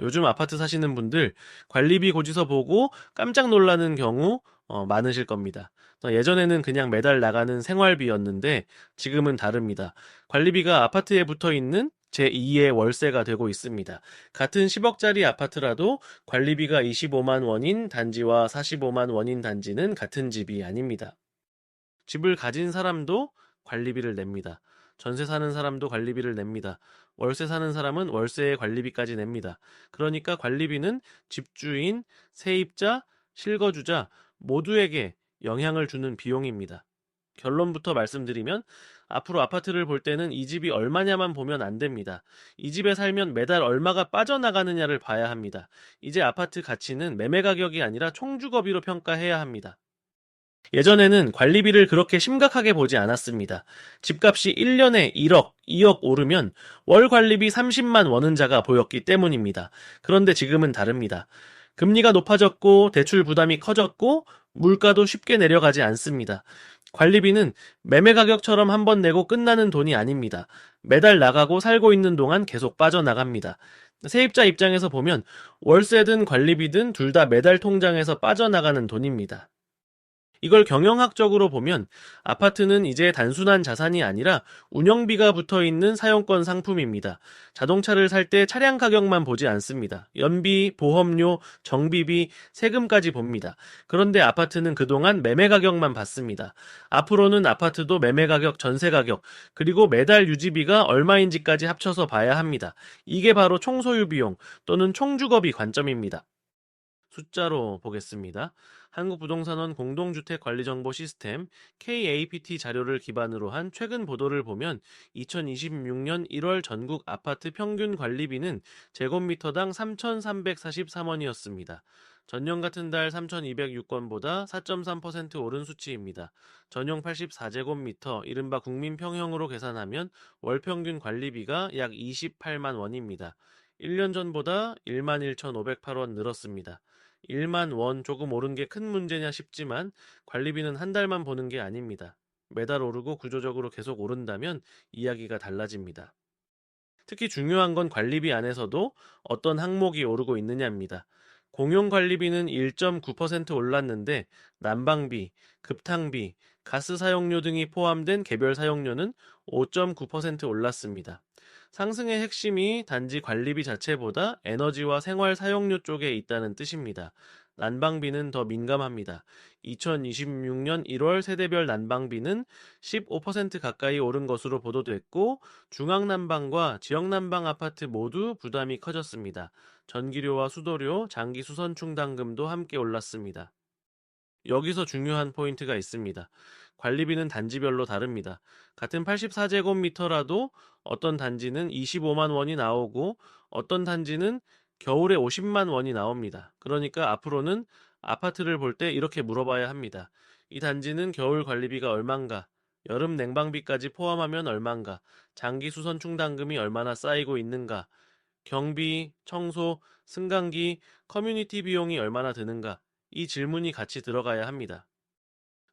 요즘 아파트 사시는 분들 관리비 고지서 보고 깜짝 놀라는 경우 많으실 겁니다. 예전에는 그냥 매달 나가는 생활비였는데 지금은 다릅니다. 관리비가 아파트에 붙어 있는 제2의 월세가 되고 있습니다. 같은 10억짜리 아파트라도 관리비가 25만 원인 단지와 45만 원인 단지는 같은 집이 아닙니다. 집을 가진 사람도 관리비를 냅니다. 전세 사는 사람도 관리비를 냅니다. 월세 사는 사람은 월세의 관리비까지 냅니다. 그러니까 관리비는 집주인, 세입자, 실거주자 모두에게 영향을 주는 비용입니다. 결론부터 말씀드리면 앞으로 아파트를 볼 때는 이 집이 얼마냐만 보면 안 됩니다. 이 집에 살면 매달 얼마가 빠져나가느냐를 봐야 합니다. 이제 아파트 가치는 매매 가격이 아니라 총주거비로 평가해야 합니다. 예전에는 관리비를 그렇게 심각하게 보지 않았습니다. 집값이 1년에 1억, 2억 오르면 월 관리비 30만 원은자가 보였기 때문입니다. 그런데 지금은 다릅니다. 금리가 높아졌고 대출 부담이 커졌고 물가도 쉽게 내려가지 않습니다. 관리비는 매매 가격처럼 한번 내고 끝나는 돈이 아닙니다. 매달 나가고 살고 있는 동안 계속 빠져나갑니다. 세입자 입장에서 보면 월세든 관리비든 둘 다 매달 통장에서 빠져나가는 돈입니다. 이걸 경영학적으로 보면 아파트는 이제 단순한 자산이 아니라 운영비가 붙어 있는 사용권 상품입니다. 자동차를 살 때 차량 가격만 보지 않습니다. 연비, 보험료, 정비비, 세금까지 봅니다. 그런데 아파트는 그동안 매매 가격만 봤습니다. 앞으로는 아파트도 매매 가격, 전세 가격, 그리고 매달 유지비가 얼마인지까지 합쳐서 봐야 합니다. 이게 바로 총소유 비용 또는 총주거비 관점입니다. 숫자로 보겠습니다. 한국부동산원 공동주택관리정보 시스템 KAPT 자료를 기반으로 한 최근 보도를 보면 2026년 1월 전국 아파트 평균 관리비는 제곱미터당 3,343원이었습니다. 전년 같은 달 3,206원보다 4.3% 오른 수치입니다. 전용 84제곱미터 이른바 국민평형으로 계산하면 월 평균 관리비가 약 28만 원입니다. 1년 전보다 11,508원 늘었습니다. 1만 원 조금 오른 게 큰 문제냐 싶지만 관리비는 한 달만 보는 게 아닙니다. 매달 오르고 구조적으로 계속 오른다면 이야기가 달라집니다. 특히 중요한 건 관리비 안에서도 어떤 항목이 오르고 있느냐입니다. 공용 관리비는 1.9% 올랐는데 난방비, 급탕비, 가스 사용료 등이 포함된 개별 사용료는 5.9% 올랐습니다. 상승의 핵심이 단지 관리비 자체보다 에너지와 생활 사용료 쪽에 있다는 뜻입니다. 난방비는 더 민감합니다. 2026년 1월 세대별 난방비는 15% 가까이 오른 것으로 보도됐고 중앙난방과 지역난방 아파트 모두 부담이 커졌습니다. 전기료와 수도료, 장기 수선충 당금도 함께 올랐습니다. 여기서 중요한 포인트가 있습니다. 관리비는 단지별로 다릅니다. 같은 84제곱미터라도 어떤 단지는 25만 원이 나오고 어떤 단지는 겨울에 50만 원이 나옵니다. 그러니까 앞으로는 아파트를 볼 때 이렇게 물어봐야 합니다. 이 단지는 겨울 관리비가 얼만가? 여름 냉방비까지 포함하면 얼만가? 장기 수선 충당금이 얼마나 쌓이고 있는가? 경비, 청소, 승강기, 커뮤니티 비용이 얼마나 드는가? 이 질문이 같이 들어가야 합니다.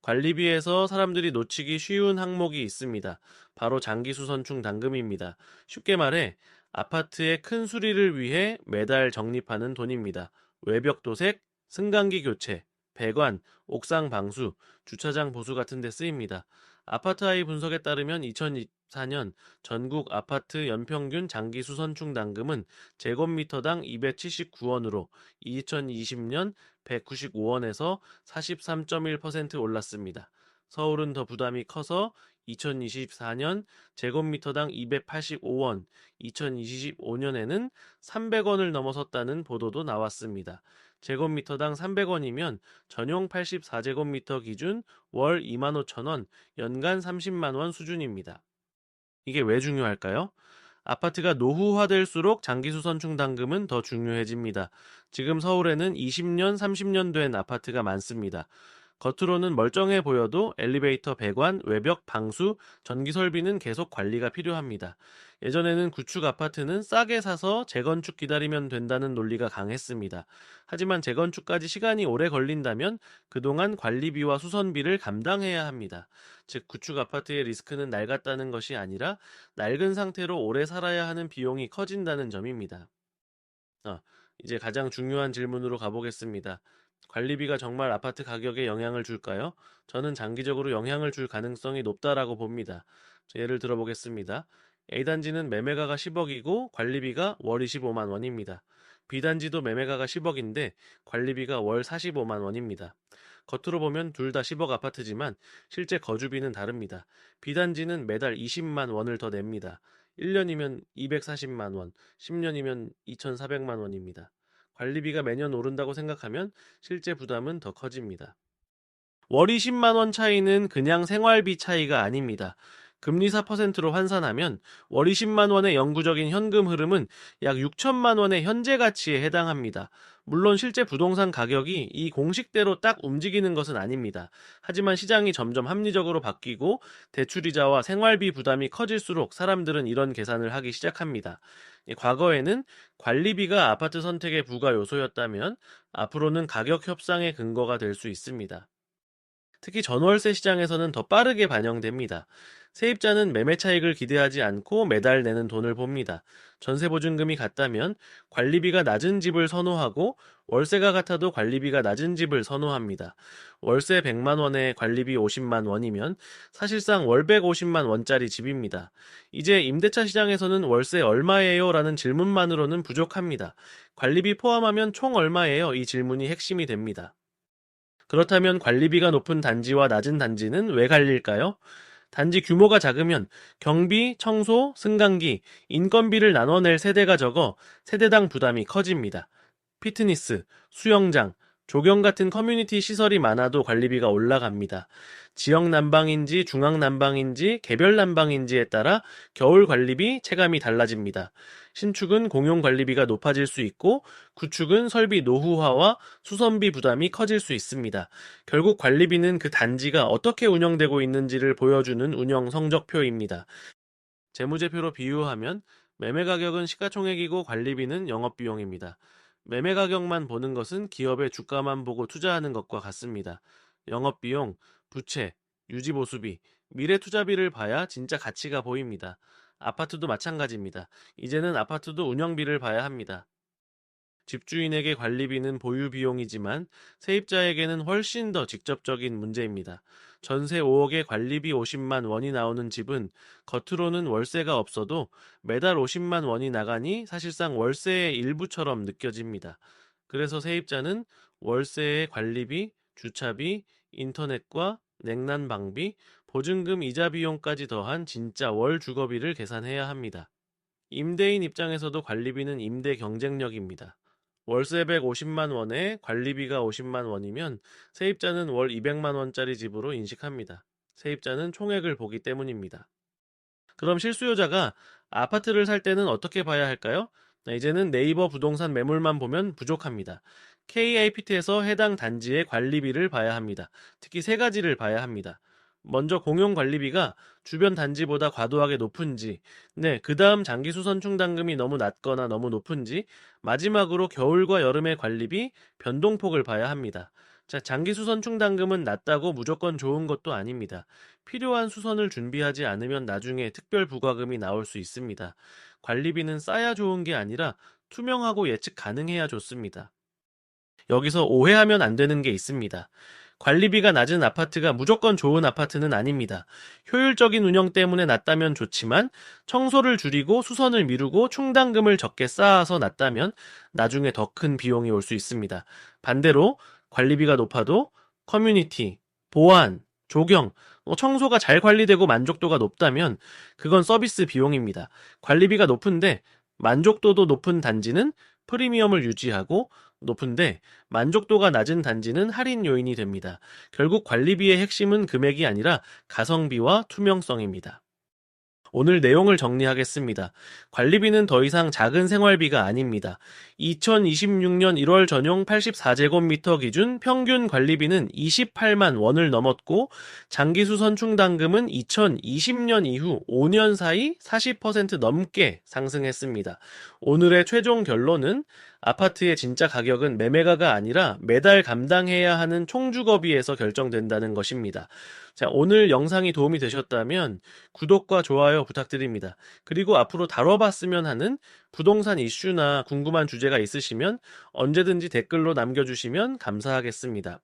관리비에서 사람들이 놓치기 쉬운 항목이 있습니다. 바로 장기수선충 당금입니다. 쉽게 말해 아파트의 큰 수리를 위해 매달 적립하는 돈입니다. 외벽 도색, 승강기 교체, 배관, 옥상 방수, 주차장 보수 같은 데 쓰입니다. 아파트 아이 분석에 따르면 2024년 전국 아파트 연평균 장기수선충 당금은 제곱미터당 279원으로 2020년 195원에서 43.1% 올랐습니다. 서울은 더 부담이 커서 2024년 제곱미터당 285원, 2025년에는 300원을 넘어섰다는 보도도 나왔습니다. 제곱미터당 300원이면 전용 84제곱미터 기준 월 25,000원, 연간 30만 원 수준입니다. 이게 왜 중요할까요? 아파트가 노후화될수록 장기수선충 당금은 더 중요해집니다. 지금 서울에는 20년, 30년 된 아파트가 많습니다. 겉으로는 멀쩡해 보여도 엘리베이터 배관, 외벽, 방수, 전기 설비는 계속 관리가 필요합니다. 예전에는 구축 아파트는 싸게 사서 재건축 기다리면 된다는 논리가 강했습니다. 하지만 재건축까지 시간이 오래 걸린다면 그동안 관리비와 수선비를 감당해야 합니다. 즉, 구축 아파트의 리스크는 낡았다는 것이 아니라 낡은 상태로 오래 살아야 하는 비용이 커진다는 점입니다. 아, 이제 가장 중요한 질문으로 가보겠습니다. 관리비가 정말 아파트 가격에 영향을 줄까요? 저는 장기적으로 영향을 줄 가능성이 높다라고 봅니다. 예를 들어보겠습니다. A단지는 매매가가 10억이고 관리비가 월 25만 원입니다. B단지도 매매가가 10억인데 관리비가 월 45만 원입니다. 겉으로 보면 둘 다 10억 아파트지만 실제 거주비는 다릅니다. B단지는 매달 20만 원을 더 냅니다. 1년이면 240만 원, 10년이면 2,400만 원입니다. 관리비가 매년 오른다고 생각하면 실제 부담은 더 커집니다. 월 20만 원 차이는 그냥 생활비 차이가 아닙니다. 금리 4%로 환산하면 월 20만 원의 영구적인 현금 흐름은 약 6천만 원의 현재 가치에 해당합니다. 물론 실제 부동산 가격이 이 공식대로 딱 움직이는 것은 아닙니다. 하지만 시장이 점점 합리적으로 바뀌고 대출이자와 생활비 부담이 커질수록 사람들은 이런 계산을 하기 시작합니다. 과거에는 관리비가 아파트 선택의 부가 요소였다면 앞으로는 가격 협상의 근거가 될 수 있습니다. 특히 전월세 시장에서는 더 빠르게 반영됩니다. 세입자는 매매 차익을 기대하지 않고 매달 내는 돈을 봅니다. 전세보증금이 같다면 관리비가 낮은 집을 선호하고 월세가 같아도 관리비가 낮은 집을 선호합니다. 월세 100만 원에 관리비 50만 원이면 사실상 월 150만 원짜리 집입니다. 이제 임대차 시장에서는 월세 얼마예요? 라는 질문만으로는 부족합니다. 관리비 포함하면 총 얼마예요? 이 질문이 핵심이 됩니다. 그렇다면 관리비가 높은 단지와 낮은 단지는 왜 갈릴까요? 단지 규모가 작으면 경비, 청소, 승강기, 인건비를 나눠낼 세대가 적어 세대당 부담이 커집니다. 피트니스, 수영장, 조경 같은 커뮤니티 시설이 많아도 관리비가 올라갑니다. 지역 난방인지 중앙 난방인지 개별 난방인지에 따라 겨울 관리비 체감이 달라집니다. 신축은 공용 관리비가 높아질 수 있고 구축은 설비 노후화와 수선비 부담이 커질 수 있습니다. 결국 관리비는 그 단지가 어떻게 운영되고 있는지를 보여주는 운영 성적표입니다. 재무제표로 비유하면 매매 가격은 시가총액이고 관리비는 영업비용입니다. 매매 가격만 보는 것은 기업의 주가만 보고 투자하는 것과 같습니다. 영업비용, 부채, 유지보수비, 미래투자비를 봐야 진짜 가치가 보입니다. 아파트도 마찬가지입니다. 이제는 아파트도 운영비를 봐야 합니다. 집주인에게 관리비는 보유 비용이지만 세입자에게는 훨씬 더 직접적인 문제입니다. 전세 5억에 관리비 50만 원이 나오는 집은 겉으로는 월세가 없어도 매달 50만 원이 나가니 사실상 월세의 일부처럼 느껴집니다. 그래서 세입자는 월세의 관리비, 주차비, 인터넷과 냉난방비, 보증금 이자 비용까지 더한 진짜 월 주거비를 계산해야 합니다. 임대인 입장에서도 관리비는 임대 경쟁력입니다. 월세 150만 원에 관리비가 50만 원이면 세입자는 월 200만 원짜리 집으로 인식합니다. 세입자는 총액을 보기 때문입니다. 그럼 실수요자가 아파트를 살 때는 어떻게 봐야 할까요? 이제는 네이버 부동산 매물만 보면 부족합니다. KIPT에서 해당 단지의 관리비를 봐야 합니다. 특히 세 가지를 봐야 합니다. 먼저 공용 관리비가 주변 단지보다 과도하게 높은지, 그 다음 장기 수선 충당금이 너무 낮거나 너무 높은지, 마지막으로 겨울과 여름의 관리비 변동폭을 봐야 합니다. 자, 장기 수선 충당금은 낮다고 무조건 좋은 것도 아닙니다. 필요한 수선을 준비하지 않으면 나중에 특별 부과금이 나올 수 있습니다. 관리비는 싸야 좋은 게 아니라 투명하고 예측 가능해야 좋습니다. 여기서 오해하면 안 되는 게 있습니다. 관리비가 낮은 아파트가 무조건 좋은 아파트는 아닙니다. 효율적인 운영 때문에 낮다면 좋지만 청소를 줄이고 수선을 미루고 충당금을 적게 쌓아서 낮다면 나중에 더 큰 비용이 올 수 있습니다. 반대로 관리비가 높아도 커뮤니티, 보안, 조경, 청소가 잘 관리되고 만족도가 높다면 그건 서비스 비용입니다. 관리비가 높은데 만족도도 높은 단지는 프리미엄을 유지하고 높은데 만족도가 낮은 단지는 할인 요인이 됩니다. 결국 관리비의 핵심은 금액이 아니라 가성비와 투명성입니다. 오늘 내용을 정리하겠습니다. 관리비는 더 이상 작은 생활비가 아닙니다. 2026년 1월 전용 84제곱미터 기준 평균 관리비는 28만 원을 넘었고 장기수선 충당금은 2020년 이후 5년 사이 40% 넘게 상승했습니다. 오늘의 최종 결론은 아파트의 진짜 가격은 매매가가 아니라 매달 감당해야 하는 총주거비에서 결정된다는 것입니다. 자, 오늘 영상이 도움이 되셨다면 구독과 좋아요 부탁드립니다. 그리고 앞으로 다뤄봤으면 하는 부동산 이슈나 궁금한 주제가 있으시면 언제든지 댓글로 남겨주시면 감사하겠습니다.